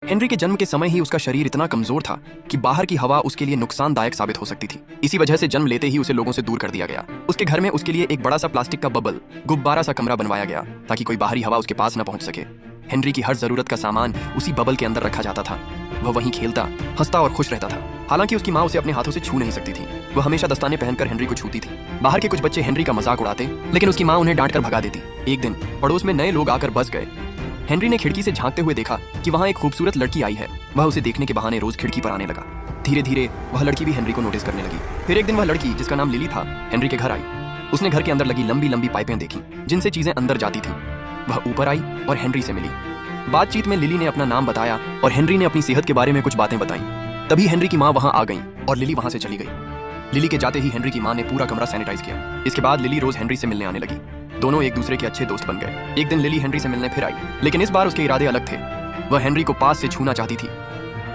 Henry के जन्म के समय ही उसका शरीर इतना कमजोर था कि बाहर की हवा उसके लिए नुकसानदायक साबित हो सकती थी। इसी वजह से जन्म लेते ही उसे लोगों से दूर कर दिया गया। उसके घर में उसके लिए एक बड़ा सा प्लास्टिक का बबल गुब्बारा सा कमरा बनवाया गया ताकि कोई बाहरी हवा उसके पास न पहुंच सके। हेनरी की हर जरूरत का सामान उसी बबल के अंदर रखा जाता था। वह वहीं खेलता, हंसता और खुश रहता था। हालांकि उसकी माँ उसे अपने हाथों से छू नहीं सकती थी। वह हमेशा दस्ताने पहनकर हेनरी को छूती थी। बाहर के कुछ बच्चे हेनरी का मजाक उड़ाते, लेकिन उसकी माँ उन्हें डांट कर भगा देती। एक दिन पड़ोस में नए लोग आकर बस गए। हेनरी ने खिड़की से झांकते हुए देखा कि वहाँ एक खूबसूरत लड़की आई है। वह उसे देखने के बहाने रोज खिड़की पर आने लगा। धीरे धीरे वह लड़की भी हेनरी को नोटिस करने लगी। फिर एक दिन वह लड़की, जिसका नाम लिली था, हेनरी के घर आई। उसने घर के अंदर लगी लंबी लंबी पाइपें देखी जिनसे चीजें अंदर जाती थी। वह ऊपर आई और हेनरी से मिली। बातचीत में लिली ने अपना नाम बताया और हेनरी ने अपनी सेहत के बारे में कुछ बातें बताई। तभी हेनरी की माँ वहाँ आ गई और लिली वहाँ से चली गई। लिली के जाते ही हेनरी की माँ ने पूरा कमरा सैनिटाइज किया। इसके बाद लिली रोज हेनरी से मिलने आने लगी। दोनों एक दूसरे के अच्छे दोस्त बन गए। एक दिन लिली हेनरी से मिलने फिर आई, लेकिन इस बार उसके इरादे अलग थे। वह हेनरी को पास से छूना चाहती थी।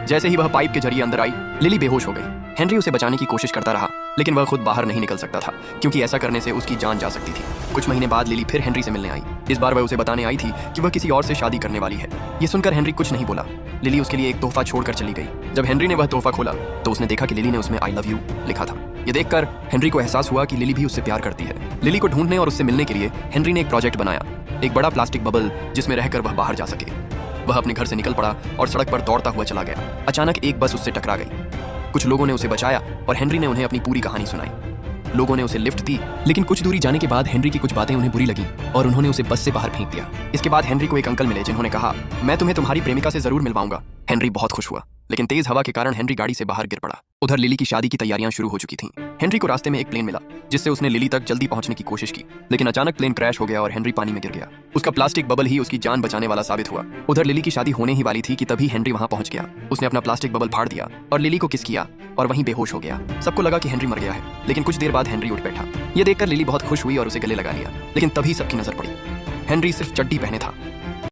जैसे ही वह पाइप के जरिए अंदर आई, लिली बेहोश हो गई। हेनरी उसे बचाने की कोशिश करता रहा, लेकिन वह खुद बाहर नहीं निकल सकता था क्योंकि ऐसा करने से उसकी जान जा सकती थी। कुछ महीने बाद लिली फिर हेनरी से मिलने आई। इस बार वह उसे बताने आई थी कि वह किसी और से शादी करने वाली है। ये सुनकर हेनरी कुछ नहीं बोला। लिली उसके लिए एक तोहफा छोड़कर चली गई। जब हेनरी ने वह तोहफा खोला तो उसने देखा कि लिली ने उसमें आई लव यू लिखा था। ये देखकर हेनरी को एहसास हुआ कि लिली भी उससे प्यार करती है। लिली को ढूंढने और उससे मिलने के लिए हेनरी ने एक प्रोजेक्ट बनाया, एक बड़ा प्लास्टिक बबल जिसमें रहकर वह बाहर जा सके। वह अपने घर से निकल पड़ा और सड़क पर दौड़ता हुआ चला गया। अचानक एक बस उससे टकरा गई। कुछ लोगों ने उसे बचाया और हेनरी ने उन्हें अपनी पूरी कहानी सुनाई। लोगों ने उसे लिफ्ट दी, लेकिन कुछ दूरी जाने के बाद हेनरी की कुछ बातें उन्हें बुरी लगी और उन्होंने उसे बस से बाहर फेंक दिया। इसके बाद हेनरी को एक अंकल मिले जिन्होंने कहा, मैं तुम्हें तुम्हारी प्रेमिका से जरूर मिलवाऊंगा। हेनरी बहुत खुश हुआ, लेकिन तेज हवा के कारण हेनरी गाड़ी से बाहर गिर पड़ा। उधर लिली की शादी की तैयारियां शुरू हो चुकी थीं। हेनरी को रास्ते में एक प्लेन मिला जिससे उसने लिली तक जल्दी पहुंचने की कोशिश की, लेकिन अचानक प्लेन क्रैश हो गया और हेनरी पानी में गिर गया। उसका प्लास्टिक बबल ही उसकी जान बचाने वाला साबित हुआ। उधर लिली की शादी होने ही वाली थी कि तभी हेनरी वहां पहुंच गया। उसने अपना प्लास्टिक बबल फाड़ दिया और लिली को किस किया और वहीं बेहोश हो गया। सबको लगा कि हेनरी मर गया है, लेकिन कुछ देर बाद हेनरी उठ बैठा। ये देखकर लिली बहुत खुश हुई और उसे गले लगा लिया, लेकिन तभी सबकी नजर पड़ी। हेनरी सिर्फ चड्डी पहने था